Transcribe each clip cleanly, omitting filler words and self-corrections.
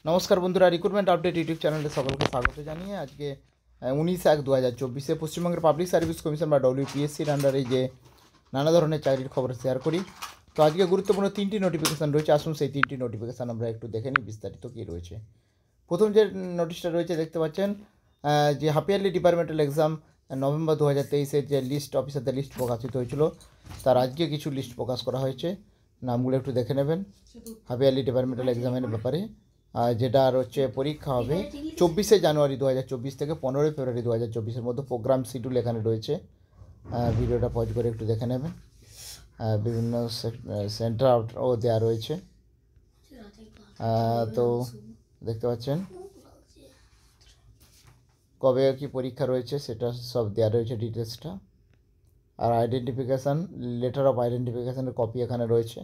নমস্কার বন্ধুরা, recruitment update YouTube চ্যানেলে সকলকে স্বাগত জানিয়ে আজকে 19/1/2024 পশ্চিমবঙ্গের পাবলিক সার্ভিস কমিশন বা ডব্লিউপিএসসির আন্ডারে যে নানা ধরনের চাকরির খবর শেয়ার করি। তো আজকে গুরুত্বপূর্ণ 3টি নোটিফিকেশান রয়েছে। আসুন সেই 3টি নোটিফিকেশান আমরা একটু দেখে নিই বিস্তারিত কী রয়েছে। প্রথম যে নোটিশটা রয়েছে দেখতে পাচ্ছেন, যে half yearly departmental exam November 2023-এর যে লিস্ট অফিসারদের লিস্ট প্রকাশিত হয়েছিল, তার আজকে কিছু লিস্ট প্রকাশ করা হয়েছে। নামগুলো একটু দেখে নেবেন হাফ ইয়ারলি ডিপার্টমেন্টাল এক্সামের ব্যাপারে। যেটা আর হচ্ছে পরীক্ষা হবে 24শে জানুয়ারি 2024 থেকে 15ই ফেব্রুয়ারি 2024-এর মধ্যে। প্রোগ্রাম শিডিউল এখানে রয়েছে, ভিডিওটা পজ করে একটু দেখে নেবেন। বিভিন্ন সেন্টারও দেওয়া রয়েছে। তো দেখতে পাচ্ছেন কবে কি পরীক্ষা রয়েছে সেটা সব দেওয়া রয়েছে ডিটেলসটা। আর আইডেন্টিফিকেশান, লেটার অফ আইডেন্টিফিকেশানের কপি এখানে রয়েছে।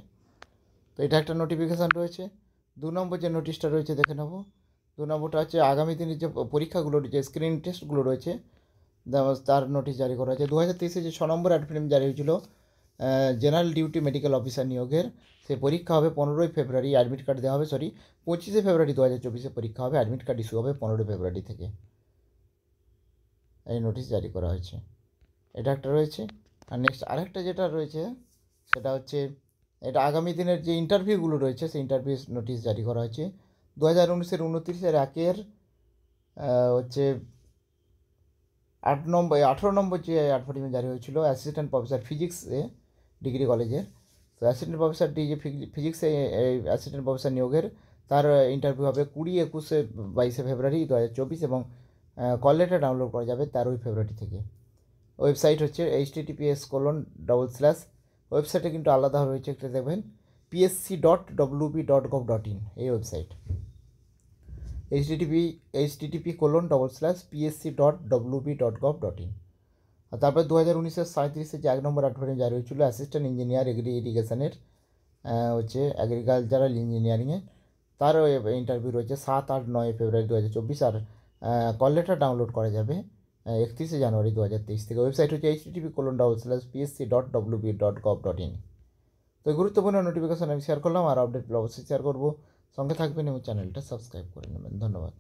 তো এটা একটা নোটিফিকেশান রয়েছে। 2 নম্বর যে নোটিশটা রয়েছে দেখে নেব। 2 নম্বরটা হচ্ছে আগামী দিনের যে পরীক্ষাগুলো, যে স্ক্রিন টেস্টগুলো রয়েছে তার নোটিশ জারি করা হয়েছে। 2023-এ যে 6 নম্বর অ্যাডমিট জারি হয়েছিল জেনারেল ডিউটি মেডিকেল অফিসার নিয়োগের, সে পরীক্ষা হবে 15ই ফেব্রুয়ারি। অ্যাডমিট কার্ড দেওয়া হবে 25শে ফেব্রুয়ারি 2024-এ পরীক্ষা হবে। অ্যাডমিট কার্ড ইস্যু হবে 15ই ফেব্রুয়ারি থেকে। এই নোটিশ জারি করা হয়েছে, এটা একটা রয়েছে। আর নেক্সট আরেকটা যেটা রয়েছে সেটা হচ্ছে, এটা আগামী দিনের যে ইন্টারভিউগুলো রয়েছে সেই ইন্টারভিউ নোটিশ জারি করা হয়েছে। 2019-এর 29-এর 1-এর হচ্ছে 18 নম্বর যে অ্যাডভার্টাইজমেন্ট জারি হয়েছিল অ্যাসিস্ট্যান্ট প্রফেসর ফিজিক্সে ডিগ্রি কলেজের। তো অ্যাসিস্ট্যান্ট প্রফেসর যে ফিজিক্সে অ্যাসিস্ট্যান্ট প্রফেসর নিয়োগের, তার ইন্টারভিউ হবে 20-21-22 ফেব্রুয়ারি 2024 এবং কল লেটার ডাউনলোড করা যাবে 13ই ফেব্রুয়ারি থেকে। ওয়েবসাইট হচ্ছে https:/, ওয়েবসাইটে কিন্তু আলাদা রয়েছে, একটা দেখবেন psc.wp.gov.in এই ওয়েবসাইট। http://psc.wp.gov.in। আর তারপরে 2019-এর 37-এ যে 1 নম্বর অ্যাডভার্টাইজমেন্ট জারি হয়েছিল অ্যাসিস্ট্যান্ট ইঞ্জিনিয়ার ইরিগেশনের, হচ্ছে অ্যাগ্রিকালচারাল ইঞ্জিনিয়ারিংয়ে, তার ইন্টারভিউ রয়েছে 7-8-9 ফেব্রুয়ারি 2024। আর কল লেটার ডাউনলোড করা যাবে 31শে জানুয়ারি 2023 থেকে। ওয়েবসাইট হচ্ছে http://psc.wp.gov.in। তো গুরুত্বপূর্ণ নোটিফিকেশন আমি শেয়ার করলাম, আর আপডেট অবশ্যই শেয়ার করবো। সঙ্গে থাকবেন এবং চ্যানেলটা সাবস্ক্রাইব করে নেবেন। ধন্যবাদ।